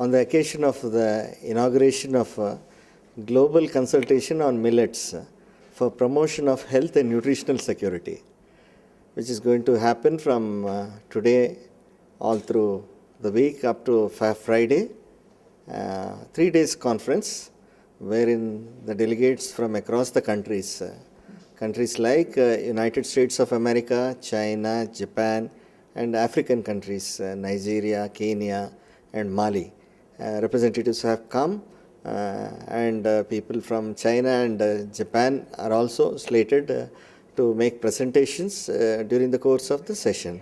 on the occasion of the inauguration of Global Consultation on Millets for Promotion of Health and Nutritional Security, which is going to happen from today all through the week up to Friday, 3 days conference, wherein the delegates from across the countries, countries like United States of America, China, Japan, and African countries, Nigeria, Kenya, and Mali. Representatives have come, and people from China and Japan are also slated to make presentations during the course of the session.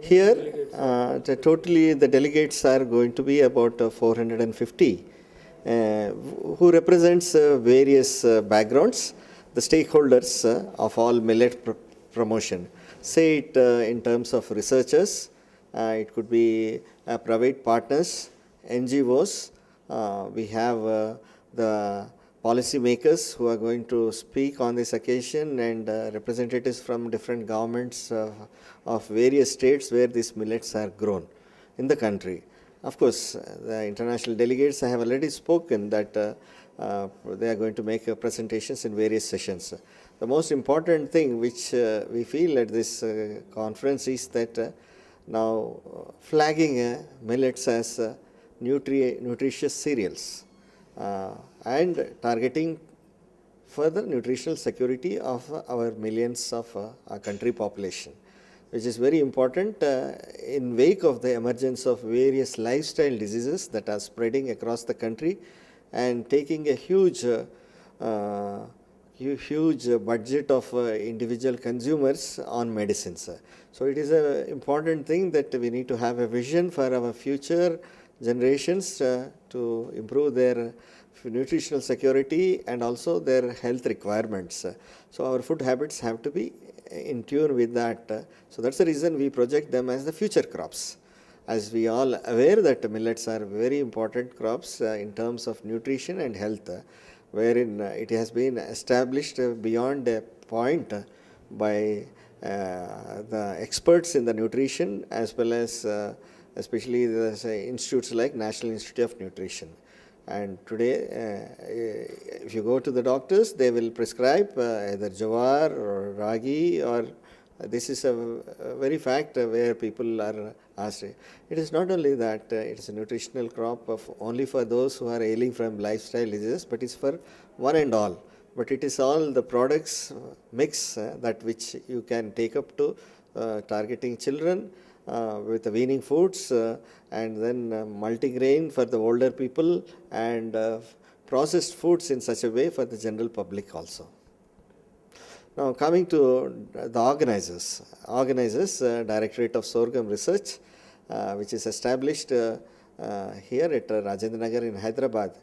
Here, totally the delegates are going to be about 450, who represents various backgrounds, the stakeholders of all millet promotion. Say it in terms of researchers, it could be private partners, NGOs, we have the policy makers who are going to speak on this occasion, and representatives from different governments of various states where these millets are grown in the country. Of course, the international delegates have already spoken that they are going to make presentations in various sessions. The most important thing which we feel at this conference is that now flagging millets as nutritious cereals and targeting further nutritional security of our millions of our country population, which is very important in wake of the emergence of various lifestyle diseases that are spreading across the country and taking a huge budget of individual consumers on medicines. So it is an important thing that we need to have a vision for our future generations to improve their nutritional security and also their health requirements. So our food habits have to be in tune with that. So that's the reason we project them as the future crops. As we all aware that millets are very important crops in terms of nutrition and health, wherein it has been established beyond a point by the experts in the nutrition, as well as especially the institutes like National Institute of Nutrition. And today, if you go to the doctors, they will prescribe either jawar or ragi, or this is a very fact where people are asked. It is not only that it is a nutritional crop of only for those who are ailing from lifestyle diseases, but it's for one and all. But it is all the products mix that which you can take up to targeting children with the weaning foods, and then multigrain for the older people, and processed foods in such a way for the general public also. Now coming to the organizers, Directorate of Sorghum Research, which is established here at Rajendra Nagar in Hyderabad.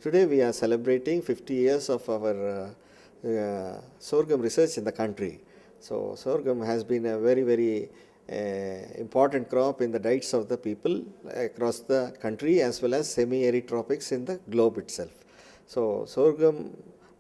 Today we are celebrating 50 years of our sorghum research in the country. So sorghum has been a very important crop in the diets of the people across the country, as well as semi-arid tropics in the globe itself. So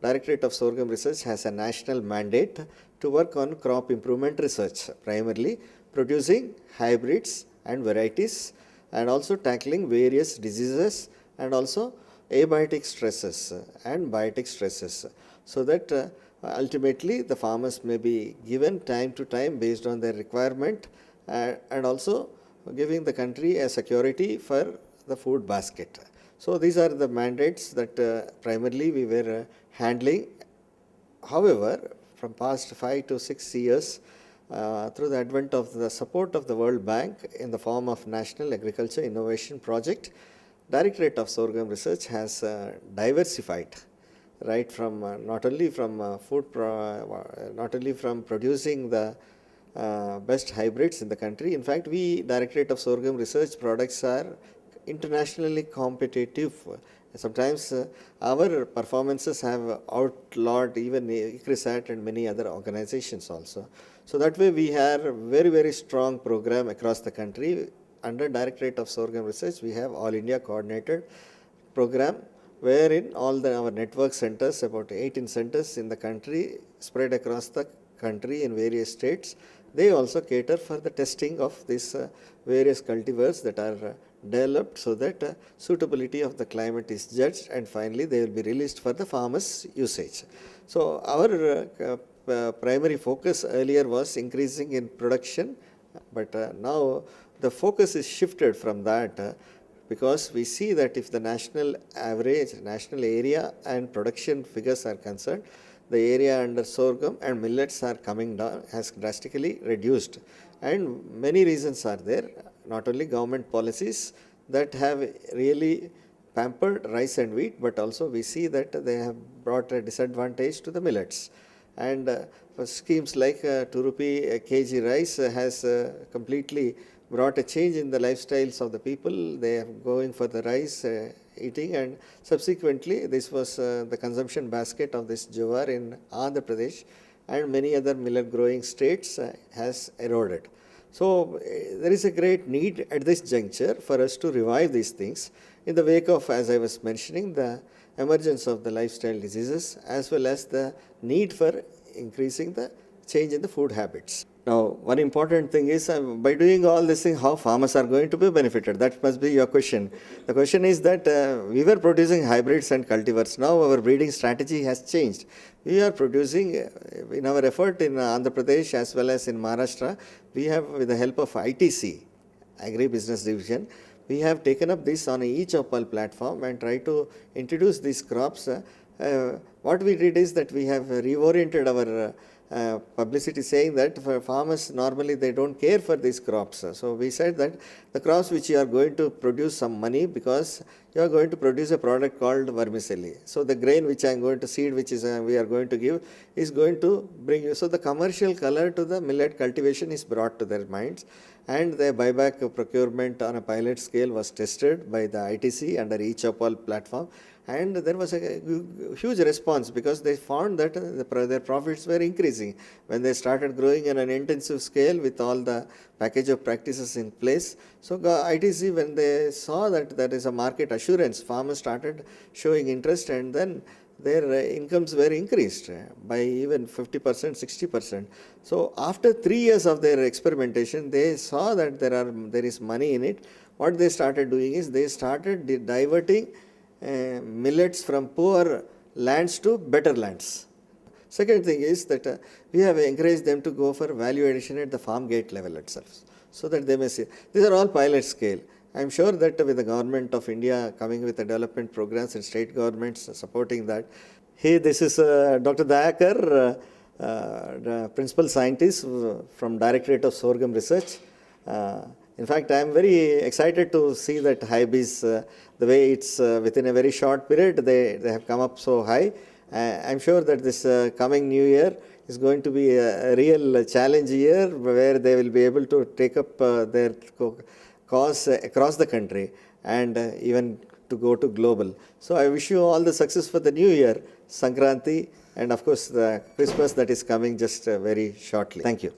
Directorate of Sorghum Research has a national mandate to work on crop improvement research, primarily producing hybrids and varieties, and also tackling various diseases and also abiotic stresses and biotic stresses, so that ultimately the farmers may be given time to time based on their requirement, and also giving the country a security for the food basket. So these are the mandates that primarily we were handling. However, from past 5 to 6 years, through the advent of the support of the World Bank in the form of National Agriculture Innovation Project, Directorate of Sorghum Research has diversified, right from not only from producing the best hybrids in the country. In fact, Directorate of Sorghum Research products are internationally competitive. Sometimes our performances have outlawed even ICRISAT and many other organizations also. So that way we have a very strong program across the country. Under Directorate of Sorghum Research, we have All India Coordinated Program, wherein all our network centers, about 18 centers in the country, spread across the country in various states, they also cater for the testing of these various cultivars that are developed so that suitability of the climate is judged, and finally they will be released for the farmers' usage. So our primary focus earlier was increasing in production, but now the focus is shifted from that because we see that if the national average, national area and production figures are concerned, the area under sorghum and millets are coming down, has drastically reduced. And many reasons are there, not only government policies that have really pampered rice and wheat, but also we see that they have brought a disadvantage to the millets. And for schemes like 2 rupee a kg rice has completely brought a change in the lifestyles of the people. They are going for the rice eating, and subsequently this was the consumption basket of this jowar in Andhra Pradesh and many other millet growing states has eroded. So there is a great need at this juncture for us to revive these things in the wake of, as I was mentioning, the emergence of the lifestyle diseases as well as the need for increasing the change in the food habits. Now, one important thing is by doing all this thing, how farmers are going to be benefited. That must be your question. The question is that we were producing hybrids and cultivars. Now our breeding strategy has changed. We are producing, in our effort in Andhra Pradesh as well as in Maharashtra, we have, with the help of ITC, Agri Business Division, we have taken up this on each Opal platform and try to introduce these crops. What we did is that we have reoriented our publicity saying that for farmers normally they don't care for these crops. So we said that the crops which you are going to produce some money because you are going to produce a product called vermicelli. So the grain which I am going to seed, which is we are going to give, is going to bring you. So the commercial color to the millet cultivation is brought to their minds, and the buyback procurement on a pilot scale was tested by the ITC under each Opal platform. And there was a huge response because they found that their profits were increasing when they started growing on an intensive scale with all the package of practices in place. So ITC, when they saw that there is a market assurance, farmers started showing interest, and then their incomes were increased by even 50%, 60%. So after 3 years of their experimentation, they saw that there is money in it. What they started doing is they started diverting millets from poor lands to better lands. Second thing is that we have encouraged them to go for value addition at the farm gate level itself, so that they may see. These are all pilot scale. I am sure that with the government of India coming with the development programs and state governments supporting that. Hey, this is Dr. Dayakar, the principal scientist from Directorate of Sorghum Research. In fact, I am very excited to see that hybrids, the way it's within a very short period, they have come up so high. I am sure that this coming new year is going to be a real challenge year where they will be able to take up their cause across the country and even to go to global. So I wish you all the success for the new year, Sankranti, and of course the Christmas that is coming just very shortly. Thank you.